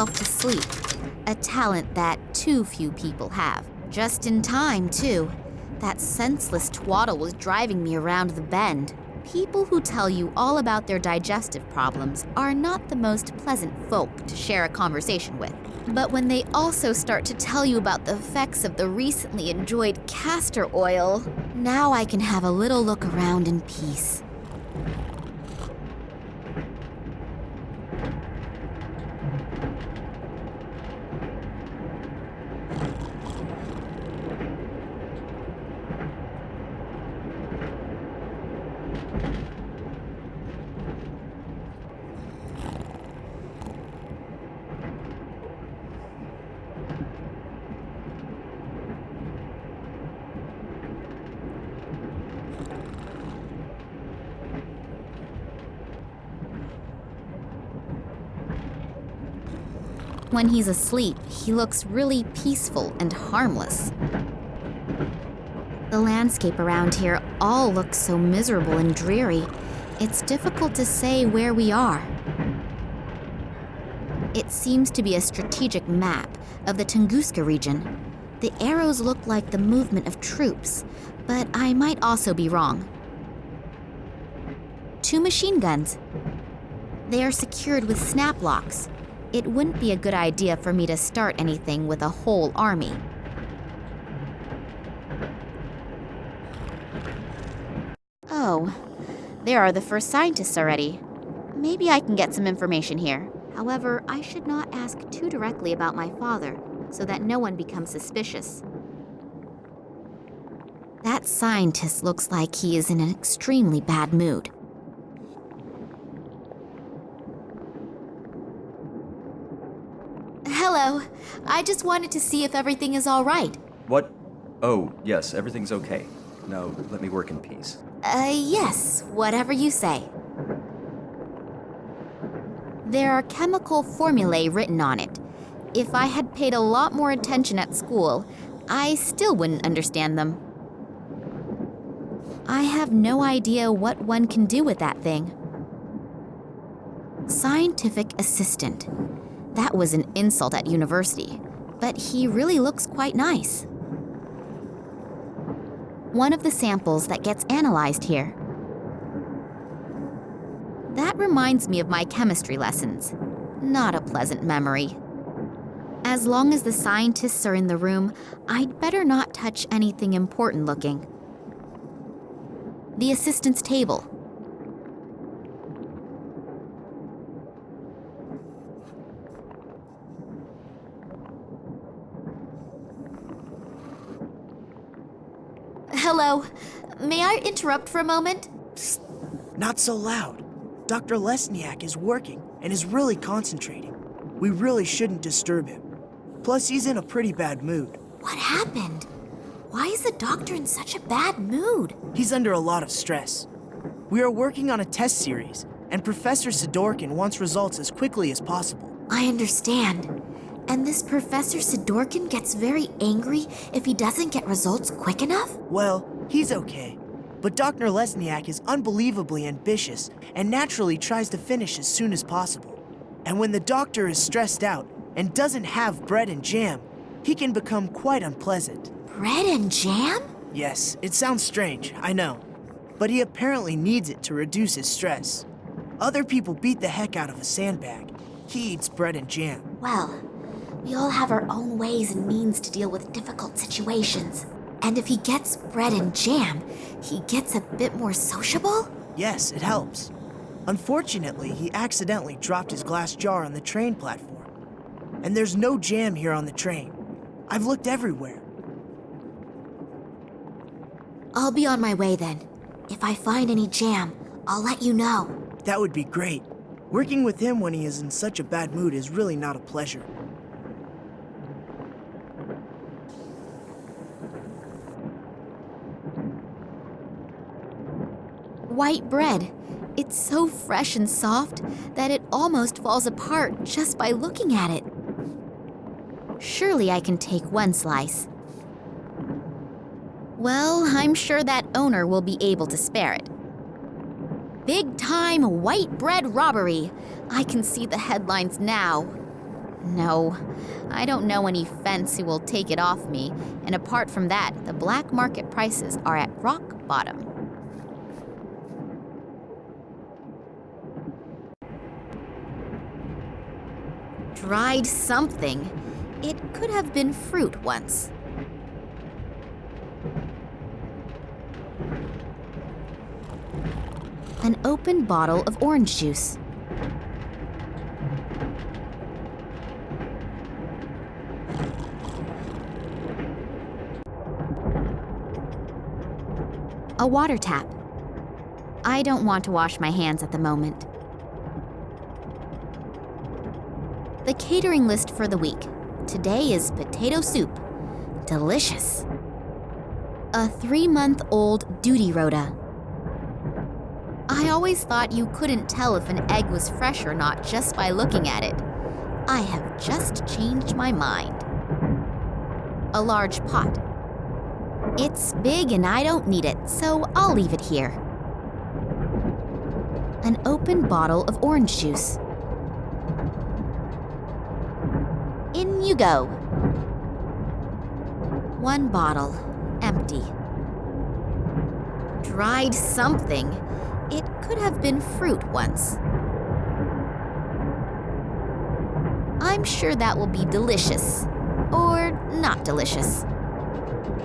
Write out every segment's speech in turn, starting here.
myself to sleep, a talent that too few people have. Just in time, too. That senseless twaddle was driving me around the bend. People who tell you all about their digestive problems are not the most pleasant folk to share a conversation with. But when they also start to tell you about the effects of the recently enjoyed castor oil, now I can have a little look around in peace. When he's asleep, he looks really peaceful and harmless. The landscape around here all looks so miserable and dreary, it's difficult to say where we are. It seems to be a strategic map of the Tunguska region. The arrows look like the movement of troops, but I might also be wrong. 2 machine guns. They are secured with snap locks. It wouldn't be a good idea for me to start anything with a whole army. Oh, there are the first scientists already. Maybe I can get some information here. However, I should not ask too directly about my father, so that no one becomes suspicious. That scientist looks like he is in an extremely bad mood. Hello. I just wanted to see if everything is all right. What? Oh, yes, everything's okay. Now, let me work in peace. Yes, whatever you say. There are chemical formulae written on it. If I had paid a lot more attention at school, I still wouldn't understand them. I have no idea what one can do with that thing. Scientific assistant. That was an insult at university, but he really looks quite nice. One of the samples that gets analyzed here. That reminds me of my chemistry lessons. Not a pleasant memory. As long as the scientists are in the room, I'd better not touch anything important looking. The assistant's table. Hello. May I interrupt for a moment? Psst. Not so loud. Dr. Lesniak is working and is really concentrating. We really shouldn't disturb him. Plus, he's in a pretty bad mood. What happened? Why is the doctor in such a bad mood? He's under a lot of stress. We are working on a test series, and Professor Sidorkin wants results as quickly as possible. I understand. And this Professor Sidorkin gets very angry if he doesn't get results quick enough? Well, he's okay. But Dr. Lesniak is unbelievably ambitious and naturally tries to finish as soon as possible. And when the doctor is stressed out and doesn't have bread and jam, he can become quite unpleasant. Bread and jam? Yes, it sounds strange, I know. But he apparently needs it to reduce his stress. Other people beat the heck out of a sandbag. He eats bread and jam. Well, we all have our own ways and means to deal with difficult situations. And if he gets bread and jam, he gets a bit more sociable? Yes, it helps. Unfortunately, he accidentally dropped his glass jar on the train platform. And there's no jam here on the train. I've looked everywhere. I'll be on my way then. If I find any jam, I'll let you know. That would be great. Working with him when he is in such a bad mood is really not a pleasure. White bread. It's so fresh and soft that it almost falls apart just by looking at it. Surely I can take one slice. Well, I'm sure that owner will be able to spare it. Big time white bread robbery. I can see the headlines now. No, I don't know any fence who will take it off me, and apart from that, the black market prices are at rock bottom. Dried something. It could have been fruit once. An open bottle of orange juice. A water tap. I don't want to wash my hands at the moment. The catering list for the week. Today is potato soup. Delicious. A 3-month-old duty rota. I always thought you couldn't tell if an egg was fresh or not just by looking at it. I have just changed my mind. A large pot. It's big and I don't need it, so I'll leave it here. An open bottle of orange juice. In you go. One bottle, empty. Dried something. It could have been fruit once. I'm sure that will be delicious. Or not delicious.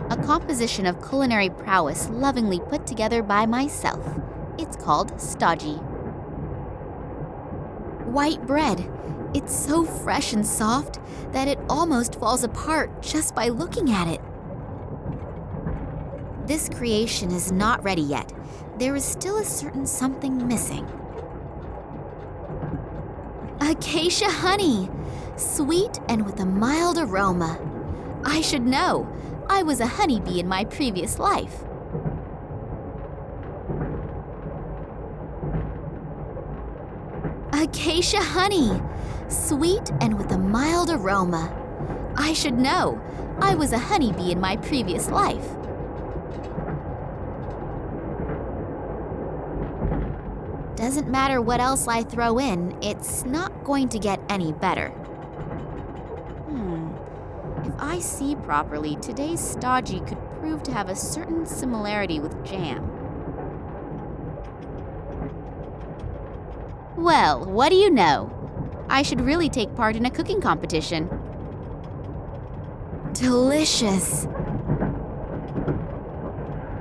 A composition of culinary prowess lovingly put together by myself. It's called stodgy. White bread. It's so fresh and soft that it almost falls apart just by looking at it. This creation is not ready yet. There is still a certain something missing. Acacia honey. Sweet and with a mild aroma. I should know. I was a honeybee in my previous life. Acacia honey. Sweet and with a mild aroma. I should know. I was a honeybee in my previous life. Doesn't matter what else I throw in, it's not going to get any better. If I see properly, today's stodgy could prove to have a certain similarity with jam. Well, what do you know? I should really take part in a cooking competition. Delicious!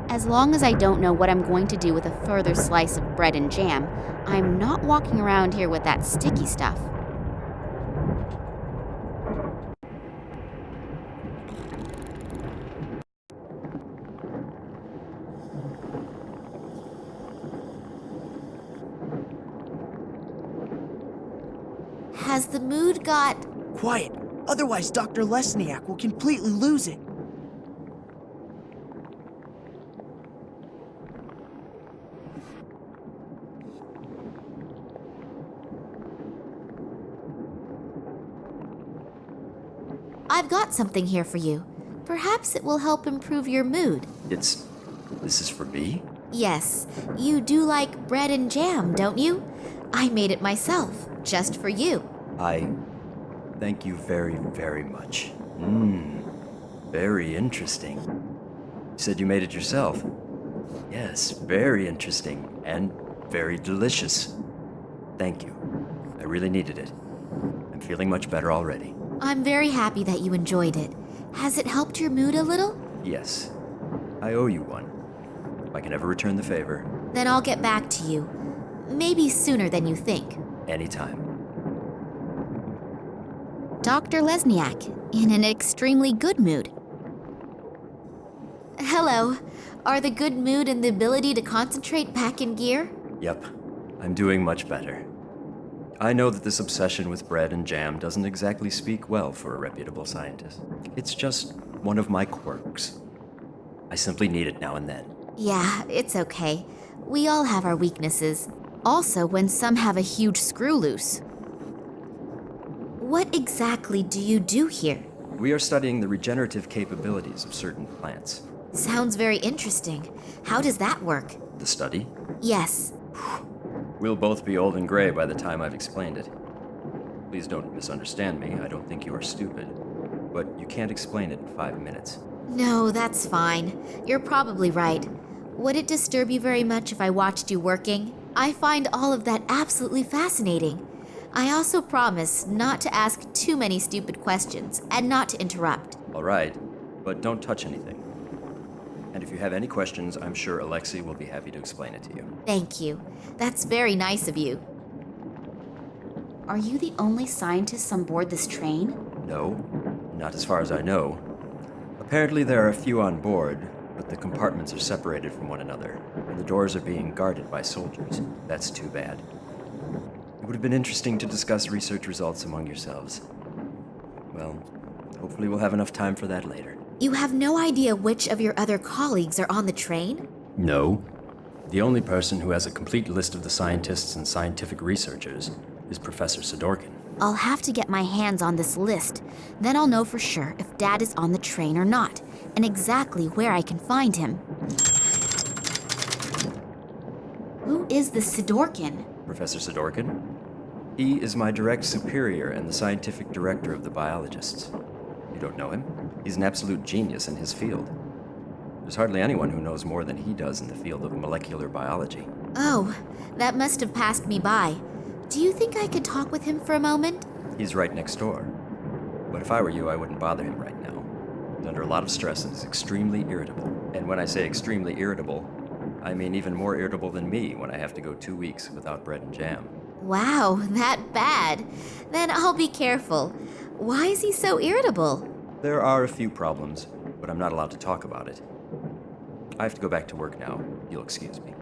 As long as I don't know what I'm going to do with a further slice of bread and jam, I'm not walking around here with that sticky stuff. Has the mood got... Quiet, otherwise Dr. Lesniak will completely lose it. I've got something here for you. Perhaps it will help improve your mood. This is for me? Yes, you do like bread and jam, don't you? I made it myself, just for you. Thank you very, very much. Very interesting. You said you made it yourself. Yes, very interesting and very delicious. Thank you. I really needed it. I'm feeling much better already. I'm very happy that you enjoyed it. Has it helped your mood a little? Yes. I owe you one. If I can ever return the favor. Then I'll get back to you. Maybe sooner than you think. Anytime. Dr. Lesniak, in an extremely good mood. Hello. Are the good mood and the ability to concentrate back in gear? Yep. I'm doing much better. I know that this obsession with bread and jam doesn't exactly speak well for a reputable scientist. It's just one of my quirks. I simply need it now and then. Yeah, it's okay. We all have our weaknesses. Also, when some have a huge screw loose. What exactly do you do here? We are studying the regenerative capabilities of certain plants. Sounds very interesting. How does that work? The study? Yes. We'll both be old and gray by the time I've explained it. Please don't misunderstand me. I don't think you are stupid. But you can't explain it in 5 minutes. No, that's fine. You're probably right. Would it disturb you very much if I watched you working? I find all of that absolutely fascinating. I also promise not to ask too many stupid questions and not to interrupt. All right, but don't touch anything. And if you have any questions, I'm sure Alexei will be happy to explain it to you. Thank you. That's very nice of you. Are you the only scientists on board this train? No, not as far as I know. Apparently there are a few on board, but the compartments are separated from one another, and the doors are being guarded by soldiers. That's too bad. It would have been interesting to discuss research results among yourselves. Well, hopefully we'll have enough time for that later. You have no idea which of your other colleagues are on the train? No. The only person who has a complete list of the scientists and scientific researchers is Professor Sidorkin. I'll have to get my hands on this list. Then I'll know for sure if Dad is on the train or not, and exactly where I can find him. Who is this Sidorkin? Professor Sidorkin? He is my direct superior and the scientific director of the biologists. You don't know him? He's an absolute genius in his field. There's hardly anyone who knows more than he does in the field of molecular biology. Oh, that must have passed me by. Do you think I could talk with him for a moment? He's right next door. But if I were you, I wouldn't bother him right now. He's under a lot of stress and is extremely irritable. And when I say extremely irritable, I mean even more irritable than me when I have to go 2 weeks without bread and jam. Wow, that bad. Then I'll be careful. Why is he so irritable? There are a few problems, but I'm not allowed to talk about it. I have to go back to work now. You'll excuse me.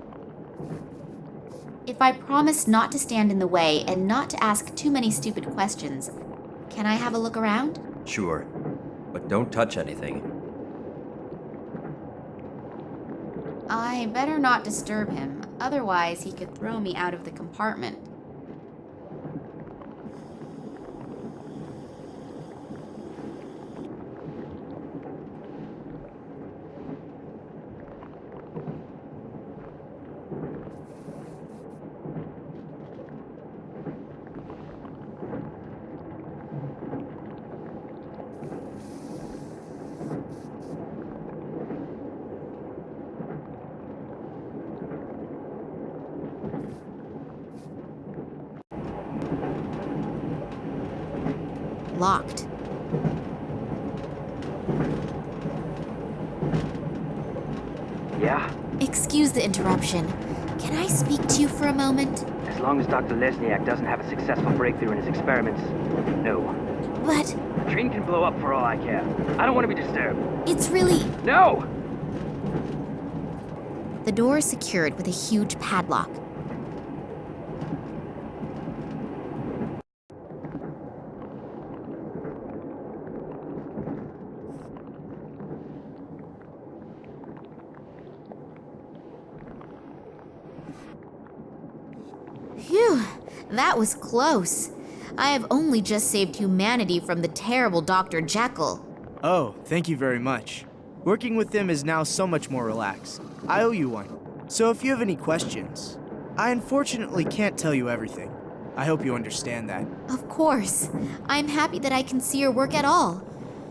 If I promise not to stand in the way and not to ask too many stupid questions, can I have a look around? Sure, but don't touch anything. I better not disturb him, otherwise he could throw me out of the compartment. Locked. Yeah? Excuse the interruption. Can I speak to you for a moment? As long as Dr. Lesniak doesn't have a successful breakthrough in his experiments, no. But The train can blow up for all I care. I don't want to be disturbed. it's really... No! The door is secured with a huge padlock. Phew, that was close. I have only just saved humanity from the terrible Dr. Jekyll. Oh, thank you very much. Working with them is now so much more relaxed. I owe you one. So if you have any questions, I unfortunately can't tell you everything. I hope you understand that. Of course. I'm happy that I can see your work at all.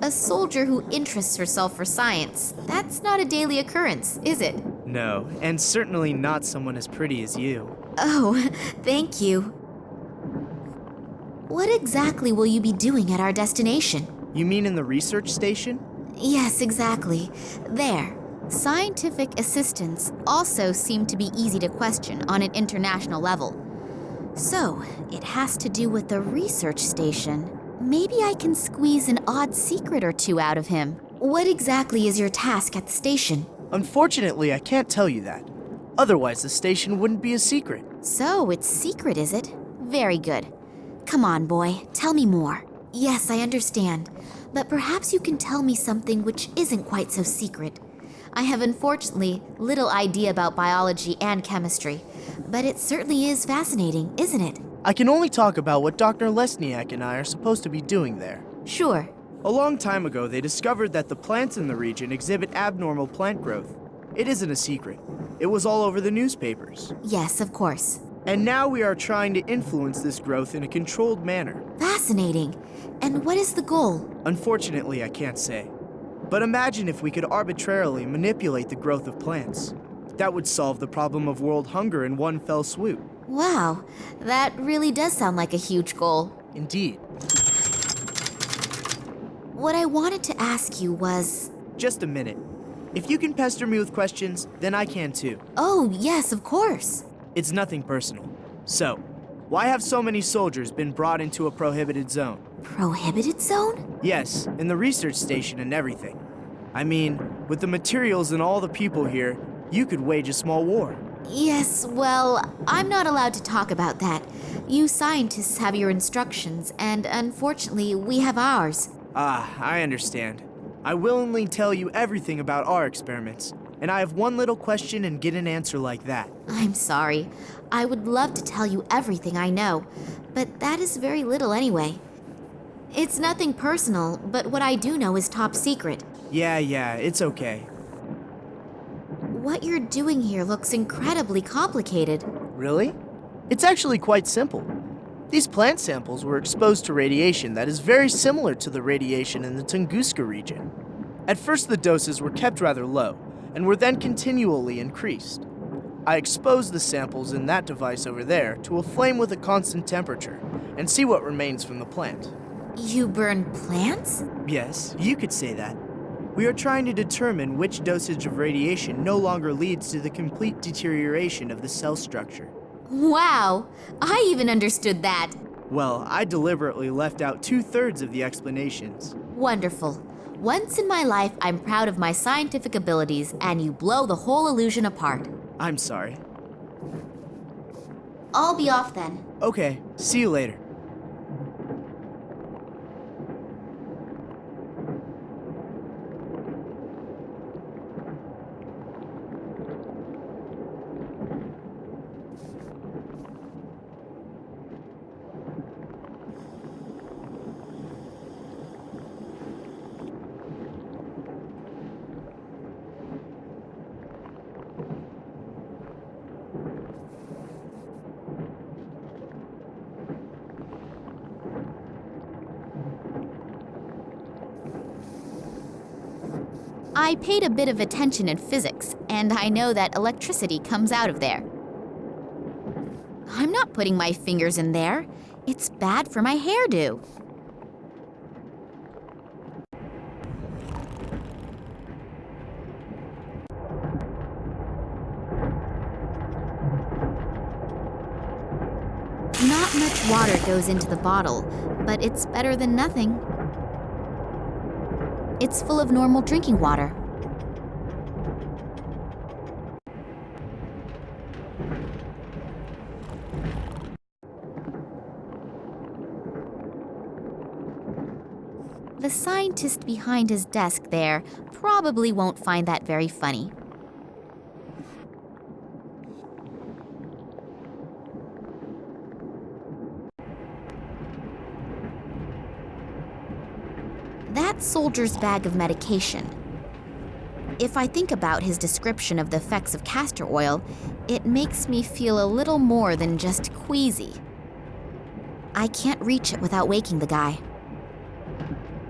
A soldier who interests herself for science, that's not a daily occurrence, is it? No, and certainly not someone as pretty as you. Oh, thank you. What exactly will you be doing at our destination? You mean in the research station? Yes, exactly. There. Scientific assistants also seem to be easy to question on an international level. So, it has to do with the research station. Maybe I can squeeze an odd secret or two out of him. What exactly is your task at the station? Unfortunately, I can't tell you that. Otherwise, the station wouldn't be a secret. So, it's secret, is it? Very good. Come on, boy, tell me more. Yes, I understand. But perhaps you can tell me something which isn't quite so secret. I have unfortunately little idea about biology and chemistry, but it certainly is fascinating, isn't it? I can only talk about what Dr. Lesniak and I are supposed to be doing there. Sure. A long time ago, they discovered that the plants in the region exhibit abnormal plant growth. It isn't a secret. It was all over the newspapers. Yes, of course. And now we are trying to influence this growth in a controlled manner. Fascinating. And what is the goal? Unfortunately, I can't say. But imagine if we could arbitrarily manipulate the growth of plants. That would solve the problem of world hunger in one fell swoop. Wow, that really does sound like a huge goal. Indeed. What I wanted to ask you was... Just a minute. If you can pester me with questions, then I can too. Oh, yes, of course. It's nothing personal. So, why have so many soldiers been brought into a prohibited zone? Prohibited zone? Yes, in the research station and everything. I mean, with the materials and all the people here, you could wage a small war. Yes, well, I'm not allowed to talk about that. You scientists have your instructions, and unfortunately, we have ours. Ah, I understand. I willingly tell you everything about our experiments, and I have one little question and get an answer like that. I'm sorry. I would love to tell you everything I know, but that is very little anyway. It's nothing personal, but what I do know is top secret. Yeah, it's okay. What you're doing here looks incredibly complicated. Really? It's actually quite simple. These plant samples were exposed to radiation that is very similar to the radiation in the Tunguska region. At first, the doses were kept rather low, and were then continually increased. I exposed the samples in that device over there to a flame with a constant temperature, and see what remains from the plant. You burn plants? Yes, you could say that. We are trying to determine which dosage of radiation no longer leads to the complete deterioration of the cell structure. Wow, I even understood that. Well, I deliberately left out 2/3 of the explanations. Wonderful. Once in my life, I'm proud of my scientific abilities, and you blow the whole illusion apart. I'm sorry. I'll be off then. Okay, see you later. I paid a bit of attention in physics, and I know that electricity comes out of there. I'm not putting my fingers in there. It's bad for my hairdo. Not much water goes into the bottle, but it's better than nothing. It's full of normal drinking water. The scientist behind his desk there probably won't find that very funny. That soldier's bag of medication. If I think about his description of the effects of castor oil, it makes me feel a little more than just queasy. I can't reach it without waking the guy.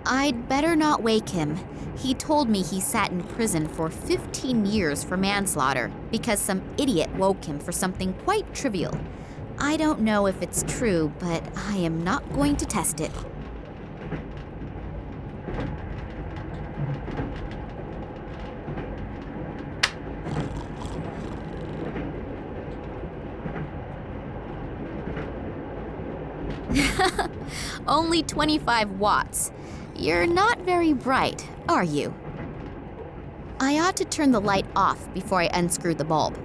I'd better not wake him. He told me he sat in prison for 15 years for manslaughter because some idiot woke him for something quite trivial. I don't know if it's true, but I am not going to test it. Only 25 watts. You're not very bright, are you? I ought to turn the light off before I unscrew the bulb.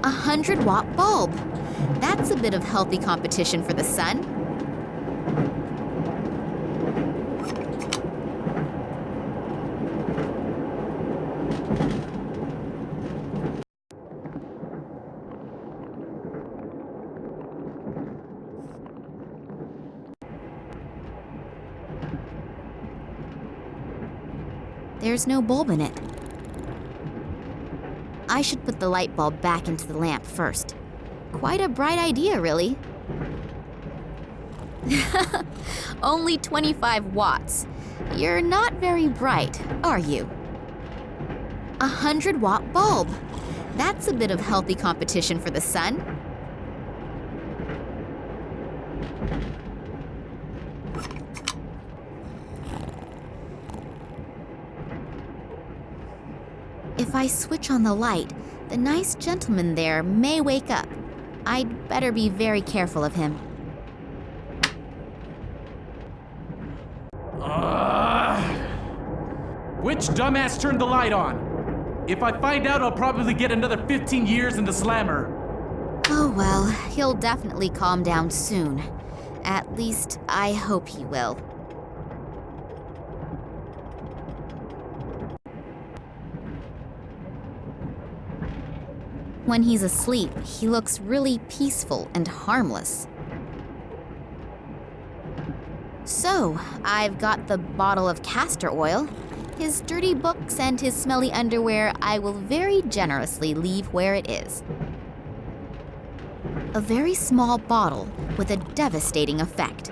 A 100-watt bulb. That's a bit of healthy competition for the sun. There's no bulb in it. I should put the light bulb back into the lamp first. Quite a bright idea, really. Only 25 watts. You're not very bright, are you? 100-watt bulb. That's a bit of healthy competition for the sun. If I switch on the light, the nice gentleman there may wake up. I'd better be very careful of him. Which dumbass turned the light on? If I find out, I'll probably get another 15 years in the slammer. Oh well, he'll definitely calm down soon. At least, I hope he will. When he's asleep, he looks really peaceful and harmless. So, I've got the bottle of castor oil. His dirty books and his smelly underwear I will very generously leave where it is. A very small bottle with a devastating effect.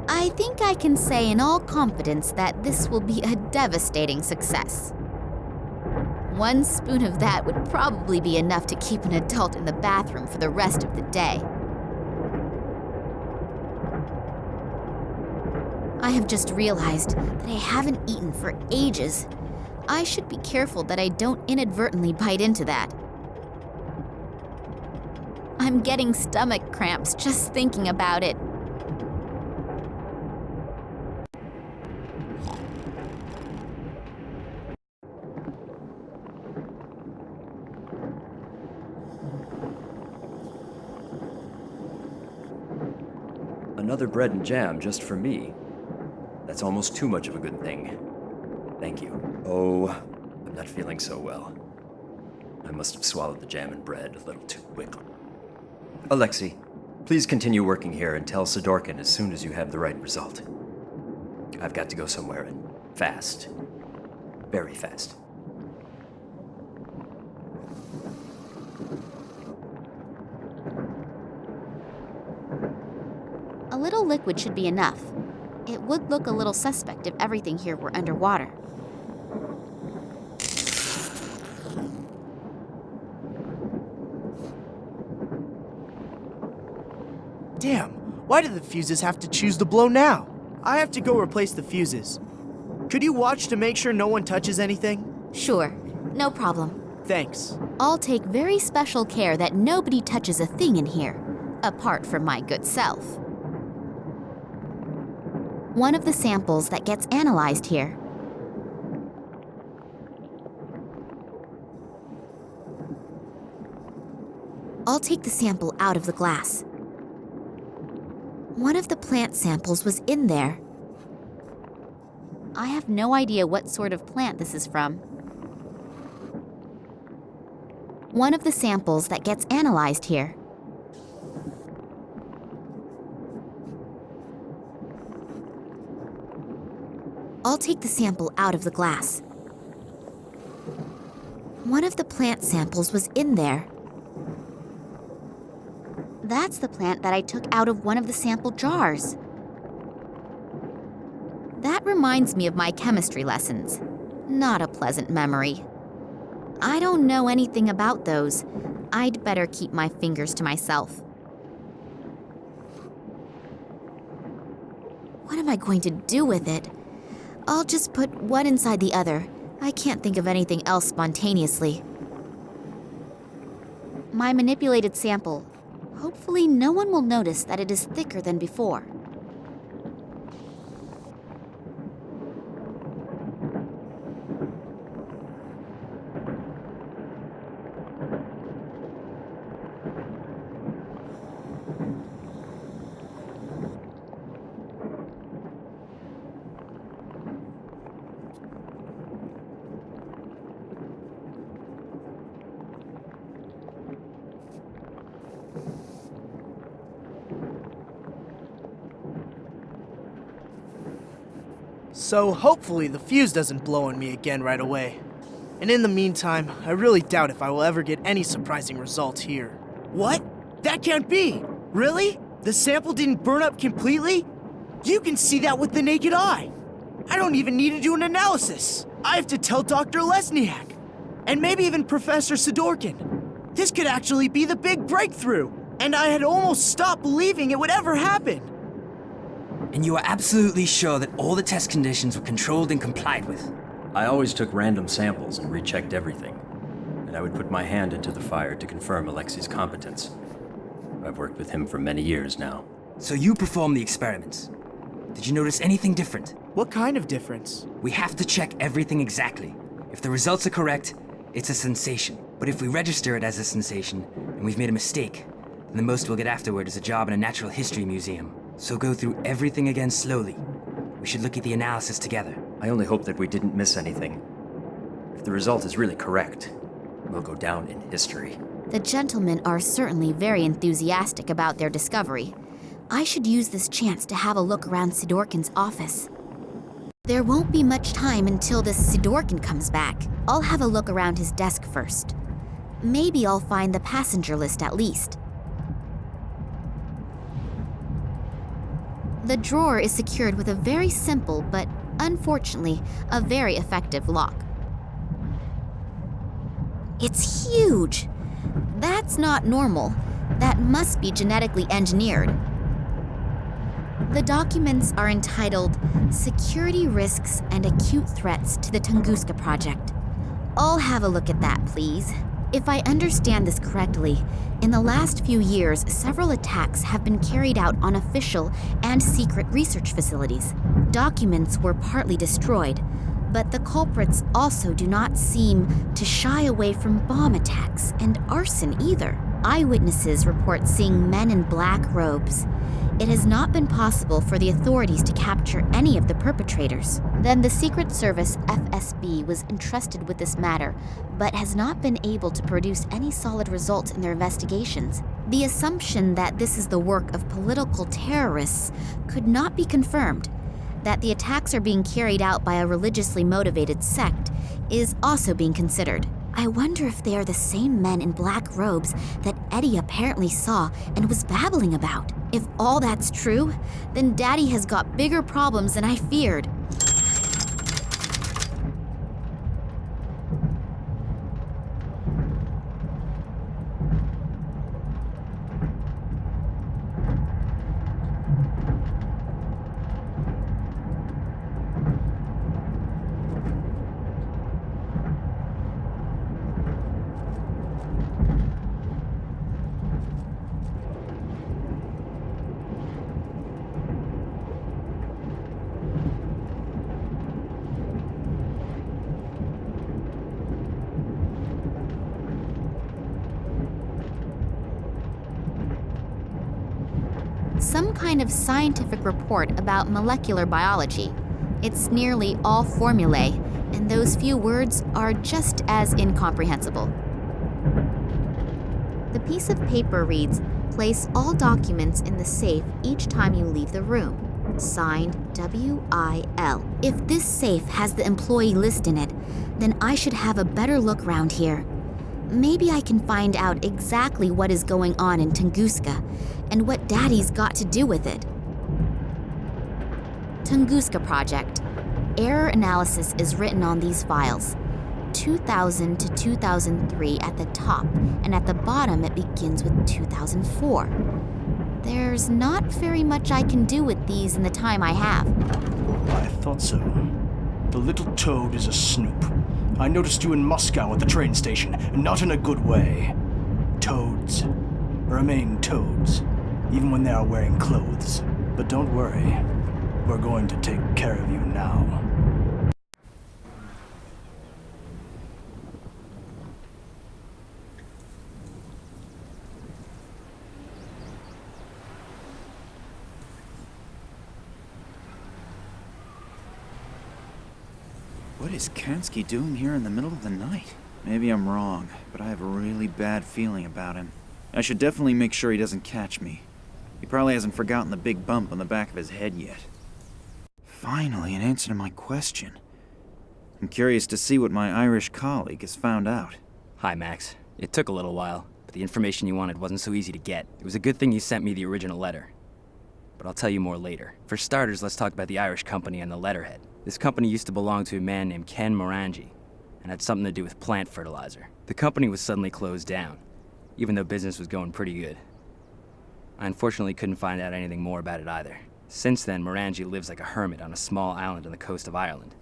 I think I can say in all confidence that this will be a devastating success. One spoon of that would probably be enough to keep an adult in the bathroom for the rest of the day. I have just realized that I haven't eaten for ages. I should be careful that I don't inadvertently bite into that. I'm getting stomach cramps just thinking about it. Another bread and jam just for me. That's almost too much of a good thing. Thank you. Oh, I'm not feeling so well. I must have swallowed the jam and bread a little too quickly. Alexei, please continue working here and tell Sidorkin as soon as you have the right result. I've got to go somewhere and fast. Very fast. A little liquid should be enough. It would look a little suspect if everything here were underwater. Damn, why do the fuses have to choose to blow now? I have to go replace the fuses. Could you watch to make sure no one touches anything? Sure, no problem. Thanks. I'll take very special care that nobody touches a thing in here, apart from my good self. One of the samples that gets analyzed here. I'll take the sample out of the glass. One of the plant samples was in there. I have no idea what sort of plant this is from. One of the samples that gets analyzed here. I'll take the sample out of the glass. One of the plant samples was in there. That's the plant that I took out of one of the sample jars. That reminds me of my chemistry lessons. Not a pleasant memory. I don't know anything about those. I'd better keep my fingers to myself. What am I going to do with it? I'll just put one inside the other. I can't think of anything else spontaneously. My manipulated sample. Hopefully no one will notice that it is thicker than before. So hopefully the fuse doesn't blow on me again right away. And in the meantime, I really doubt if I will ever get any surprising results here. What? That can't be! Really? The sample didn't burn up completely? You can see that with the naked eye! I don't even need to do an analysis! I have to tell Dr. Lesniak! And maybe even Professor Sidorkin! This could actually be the big breakthrough! And I had almost stopped believing it would ever happen! And you are absolutely sure that all the test conditions were controlled and complied with? I always took random samples and rechecked everything. And I would put my hand into the fire to confirm Alexei's competence. I've worked with him for many years now. So you performed the experiments. Did you notice anything different? What kind of difference? We have to check everything exactly. If the results are correct, it's a sensation. But if we register it as a sensation, and we've made a mistake, then the most we'll get afterward is a job in a natural history museum. So go through everything again slowly. We should look at the analysis together. I only hope that we didn't miss anything. If the result is really correct, we'll go down in history. The gentlemen are certainly very enthusiastic about their discovery. I should use this chance to have a look around Sidorkin's office. There won't be much time until this Sidorkin comes back. I'll have a look around his desk first. Maybe I'll find the passenger list at least. The drawer is secured with a very simple, but unfortunately, a very effective lock. It's huge! That's not normal. That must be genetically engineered. The documents are entitled Security Risks and Acute Threats to the Tunguska Project. I'll have a look at that, please. If I understand this correctly, in the last few years, several attacks have been carried out on official and secret research facilities. Documents were partly destroyed, but the culprits also do not seem to shy away from bomb attacks and arson either. Eyewitnesses report seeing men in black robes. It has not been possible for the authorities to capture any of the perpetrators. Then the Secret Service FSB was entrusted with this matter, but has not been able to produce any solid results in their investigations. The assumption that this is the work of political terrorists could not be confirmed. That the attacks are being carried out by a religiously motivated sect is also being considered. I wonder if they are the same men in black robes that Eddie apparently saw and was babbling about. If all that's true, then Daddy has got bigger problems than I feared. Some kind of scientific report about molecular biology. It's nearly all formulae, and those few words are just as incomprehensible. The piece of paper reads, "Place all documents in the safe each time you leave the room. Signed, W.I.L." If this safe has the employee list in it, then I should have a better look around here. Maybe I can find out exactly what is going on in Tunguska and what Daddy's got to do with it. Tunguska Project. Error analysis is written on these files. 2000 to 2003 at the top, and at the bottom it begins with 2004. There's not very much I can do with these in the time I have. I thought so. The little toad is a snoop. I noticed you in Moscow at the train station, not in a good way. Toads remain toads, even when they are wearing clothes. But don't worry, we're going to take care of you now. What is Kansky doing here in the middle of the night? Maybe I'm wrong, but I have a really bad feeling about him. I should definitely make sure he doesn't catch me. He probably hasn't forgotten the big bump on the back of his head yet. Finally, an answer to my question. I'm curious to see what my Irish colleague has found out. Hi, Max. It took a little while, but the information you wanted wasn't so easy to get. It was a good thing you sent me the original letter. But I'll tell you more later. For starters, let's talk about the Irish company and the letterhead. This company used to belong to a man named Ken Morangi, and had something to do with plant fertilizer. The company was suddenly closed down, even though business was going pretty good. I unfortunately couldn't find out anything more about it either. Since then, Morangi lives like a hermit on a small island on the coast of Ireland.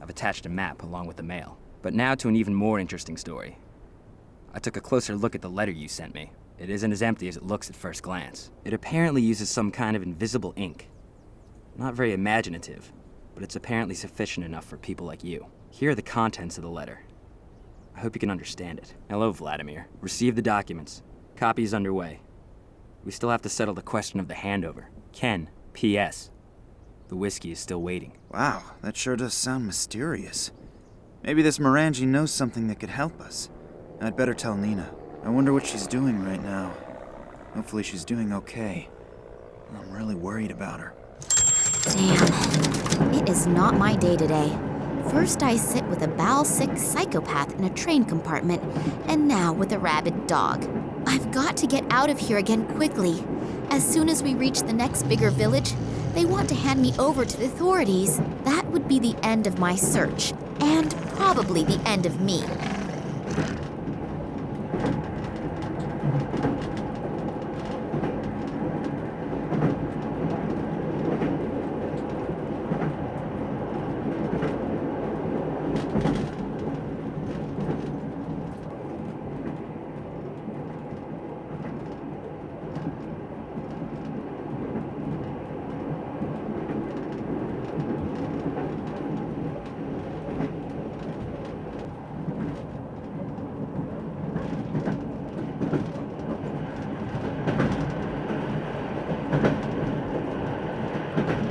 I've attached a map along with the mail. But now to an even more interesting story. I took a closer look at the letter you sent me. It isn't as empty as it looks at first glance. It apparently uses some kind of invisible ink. Not very imaginative, but it's apparently sufficient enough for people like you. Here are the contents of the letter. I hope you can understand it. Hello, Vladimir. Receive the documents. Copy is underway. We still have to settle the question of the handover. Ken, P.S. The whiskey is still waiting. Wow, that sure does sound mysterious. Maybe this Morangi knows something that could help us. I'd better tell Nina. I wonder what she's doing right now. Hopefully she's doing okay. I'm really worried about her. Damn. It is not my day today. First I sit with a bowel-sick psychopath in a train compartment, and now with a rabid dog. I've got to get out of here again quickly. As soon as we reach the next bigger village, they want to hand me over to the authorities. That would be the end of my search, and probably the end of me.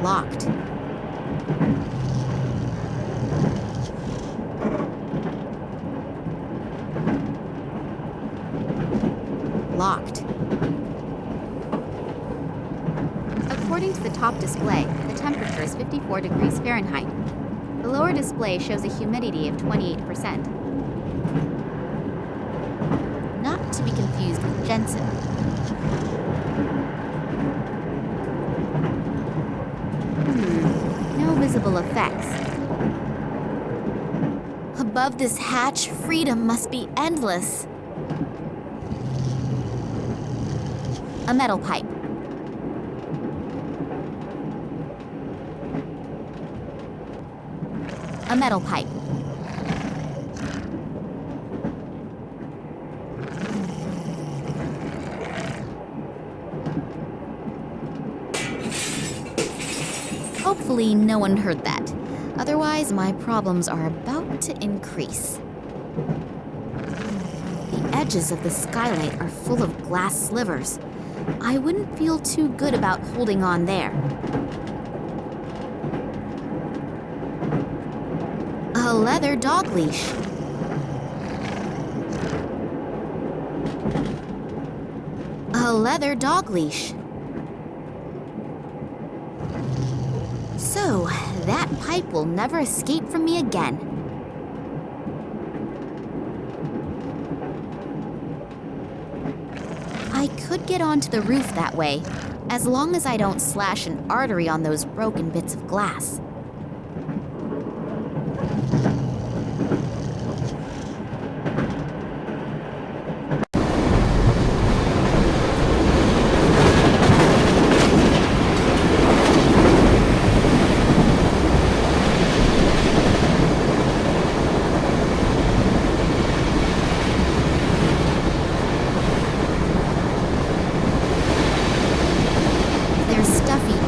Locked. Locked. According to the top display, the temperature is 54 degrees Fahrenheit. The lower display shows a humidity of 28%. Not to be confused with Jensen. No visible effects. Above this hatch, freedom must be endless. A metal pipe. A metal pipe. Hopefully no one heard that. Otherwise, my problems are about to increase. The edges of the skylight are full of glass slivers. I wouldn't feel too good about holding on there. A leather dog leash. A leather dog leash. So, that pipe will never escape from me again. I could get onto the roof that way, as long as I don't slash an artery on those broken bits of glass.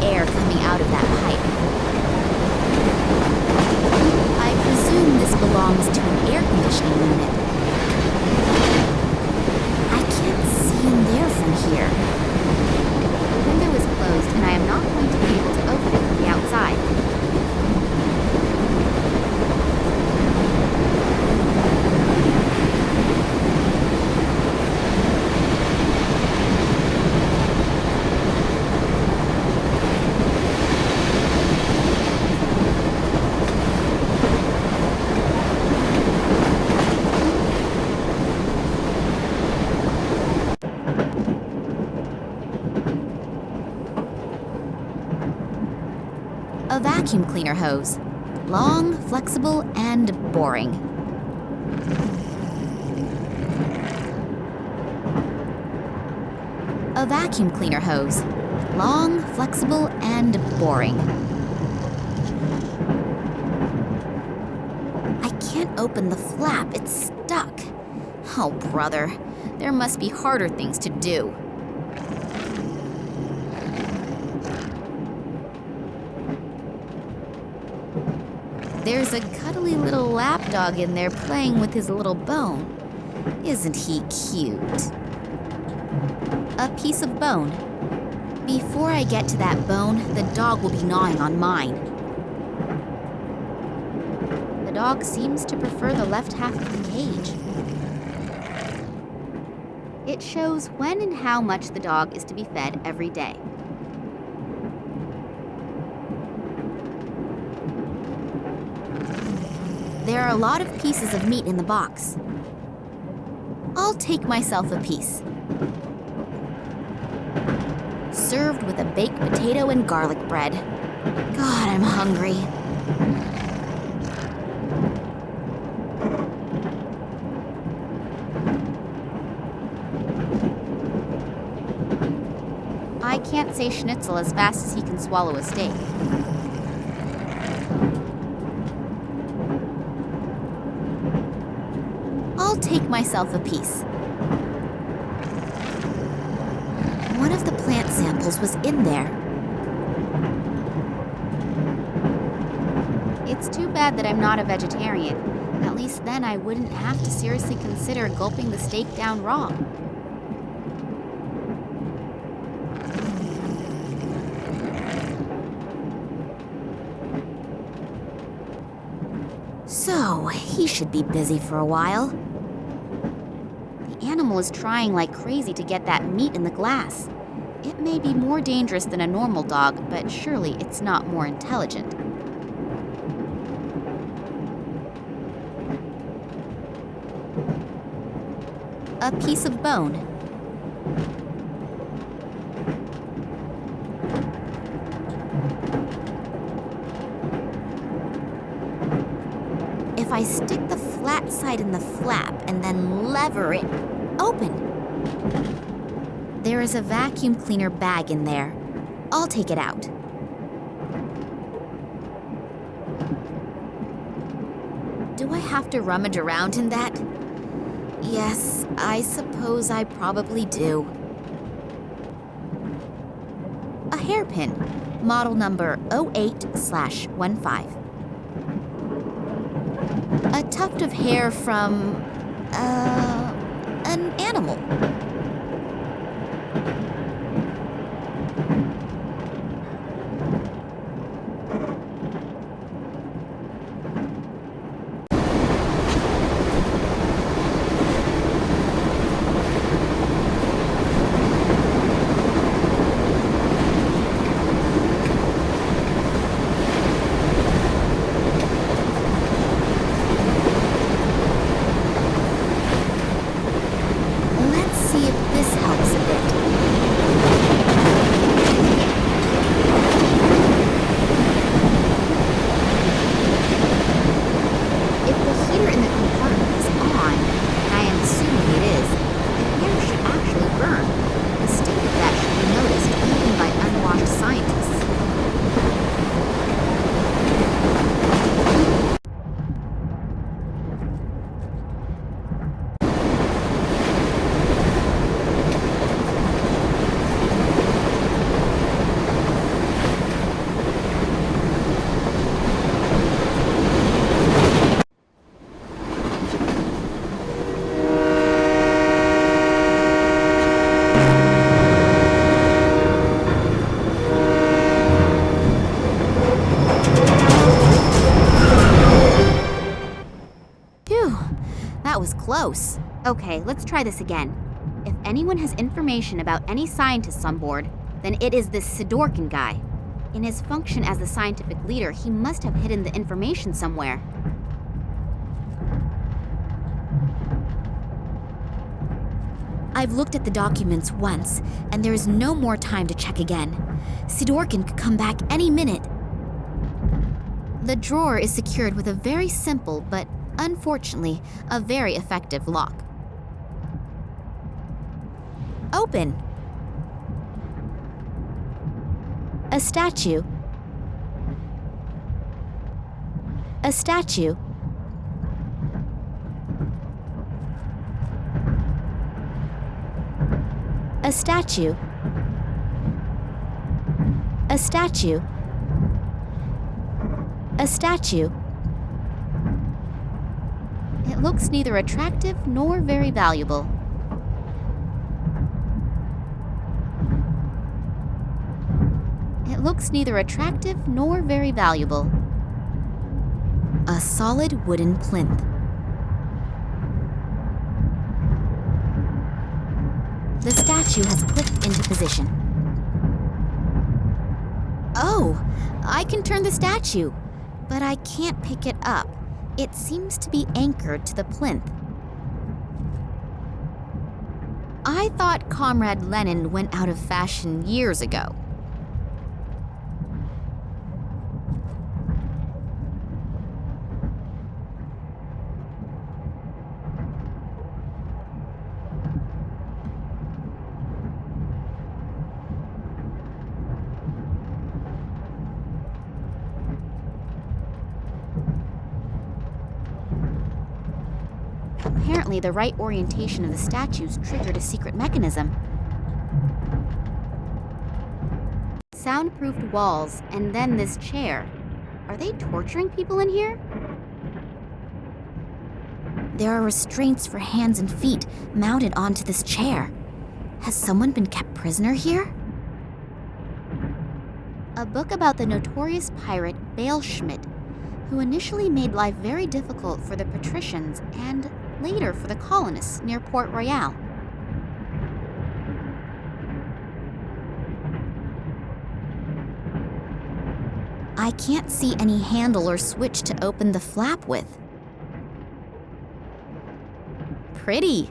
Air coming out of that pipe. A vacuum cleaner hose. Long, flexible, and boring. A vacuum cleaner hose. Long, flexible, and boring. I can't open the flap, it's stuck. Oh, brother, there must be harder things to do. There's a cuddly little lapdog in there playing with his little bone. Isn't he cute? A piece of bone. Before I get to that bone, the dog will be gnawing on mine. The dog seems to prefer the left half of the cage. It shows when and how much the dog is to be fed every day. There are a lot of pieces of meat in the box. I'll take myself a piece. Served with a baked potato and garlic bread. God, I'm hungry. I can't say schnitzel as fast as he can swallow a steak. I'll take myself a piece. One of the plant samples was in there. It's too bad that I'm not a vegetarian. At least then I wouldn't have to seriously consider gulping the steak down raw. So, he should be busy for a while. The animal is trying like crazy to get that meat in the glass. It may be more dangerous than a normal dog, but surely it's not more intelligent. A piece of bone. If I stick the flat side in the flap and then lever it open. There is a vacuum cleaner bag in there. I'll take it out. Do I have to rummage around in that? Yes, I suppose I probably do. A hairpin, model number 08/15. A tuft of hair from, an animal. That was close. Okay, let's try this again. If anyone has information about any scientists on board, then it is this Sidorkin guy. In his function as the scientific leader, he must have hidden the information somewhere. I've looked at the documents once, and there is no more time to check again. Sidorkin could come back any minute. The drawer is secured with a very simple, but unfortunately, a very effective lock. Open. A statue. A statue. A statue. A statue. A statue. It looks neither attractive nor very valuable. It looks neither attractive nor very valuable. A solid wooden plinth. The statue has clicked into position. Oh, I can turn the statue, but I can't pick it up. It seems to be anchored to the plinth. I thought Comrade Lenin went out of fashion years ago. Apparently, the right orientation of the statues triggered a secret mechanism. Soundproofed walls, and then this chair. Are they torturing people in here? There are restraints for hands and feet mounted onto this chair. Has someone been kept prisoner here? A book about the notorious pirate Bale Schmidt, who initially made life very difficult for the patricians and later for the colonists near Port Royal. I can't see any handle or switch to open the flap with. Pretty.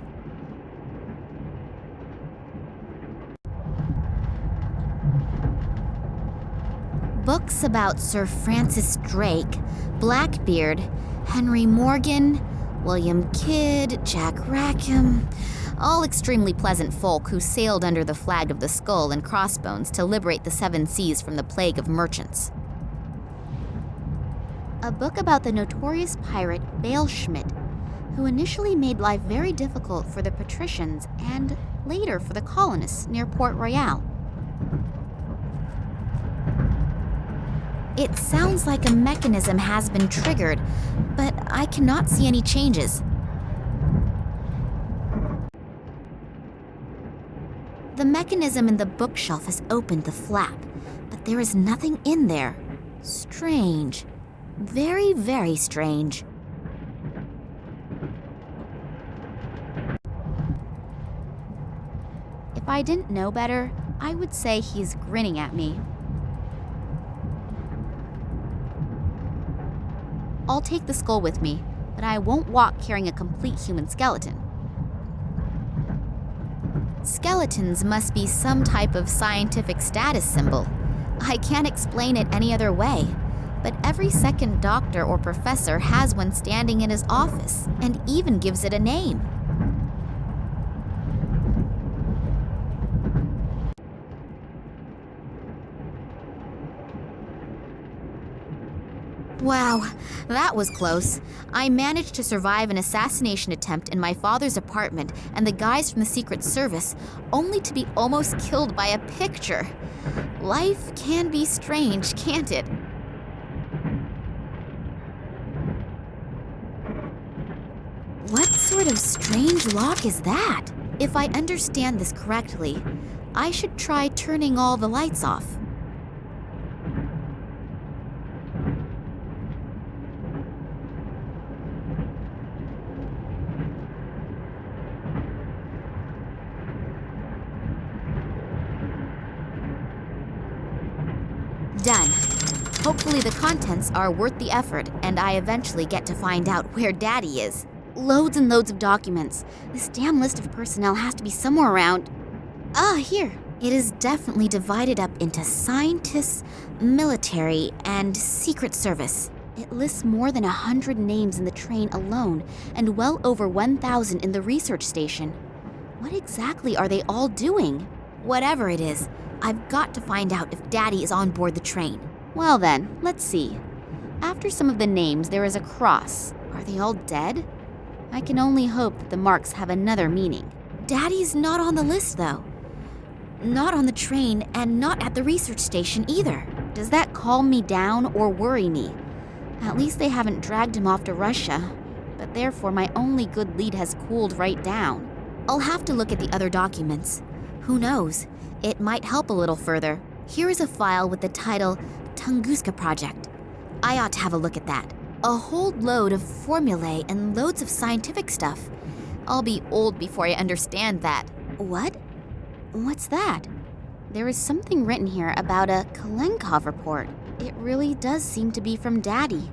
Books about Sir Francis Drake, Blackbeard, Henry Morgan, William Kidd, Jack Rackham, all extremely pleasant folk who sailed under the flag of the Skull and Crossbones to liberate the Seven Seas from the plague of merchants. A book about the notorious pirate Bale Schmidt, who initially made life very difficult for the patricians and later for the colonists near Port Royal. It sounds like a mechanism has been triggered, but I cannot see any changes. The mechanism in the bookshelf has opened the flap, but there is nothing in there. Strange. Very, very strange. If I didn't know better, I would say he's grinning at me. I'll take the skull with me, but I won't walk carrying a complete human skeleton. Skeletons must be some type of scientific status symbol. I can't explain it any other way, but every second doctor or professor has one standing in his office, and even gives it a name. Wow, that was close. I managed to survive an assassination attempt in my father's apartment and the guys from the Secret Service, only to be almost killed by a picture. Life can be strange, can't it? What sort of strange lock is that? If I understand this correctly, I should try turning all the lights off. Done. Hopefully the contents are worth the effort and I eventually get to find out where Daddy is. Loads and loads of documents. This damn list of personnel has to be somewhere around. Ah, here. It is definitely divided up into scientists, military, and Secret Service. It lists more than 100 names in the train alone, and well over 1,000 in the research station. What exactly are they all doing? Whatever it is, I've got to find out if Daddy is on board the train. Well then, let's see. After some of the names, there is a cross. Are they all dead? I can only hope that the marks have another meaning. Daddy's not on the list, though. Not on the train, and not at the research station either. Does that calm me down or worry me? At least they haven't dragged him off to Russia, but therefore my only good lead has cooled right down. I'll have to look at the other documents. Who knows? It might help a little further. Here is a file with the title Tunguska Project. I ought to have a look at that. A whole load of formulae and loads of scientific stuff. I'll be old before I understand that. What? What's that? There is something written here about a Kalenkov report. It really does seem to be from Daddy.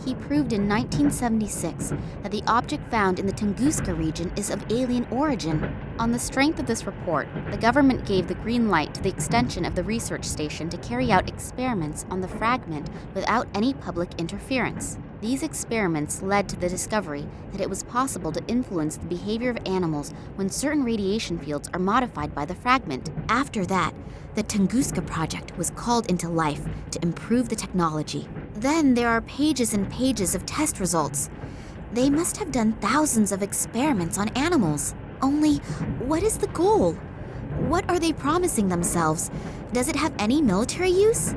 He proved in 1976 that the object found in the Tunguska region is of alien origin. On the strength of this report, the government gave the green light to the extension of the research station to carry out experiments on the fragment without any public interference. These experiments led to the discovery that it was possible to influence the behavior of animals when certain radiation fields are modified by the fragment. After that, the Tunguska project was called into life to improve the technology. Then there are pages and pages of test results. They must have done thousands of experiments on animals. Only, what is the goal? What are they promising themselves? Does it have any military use?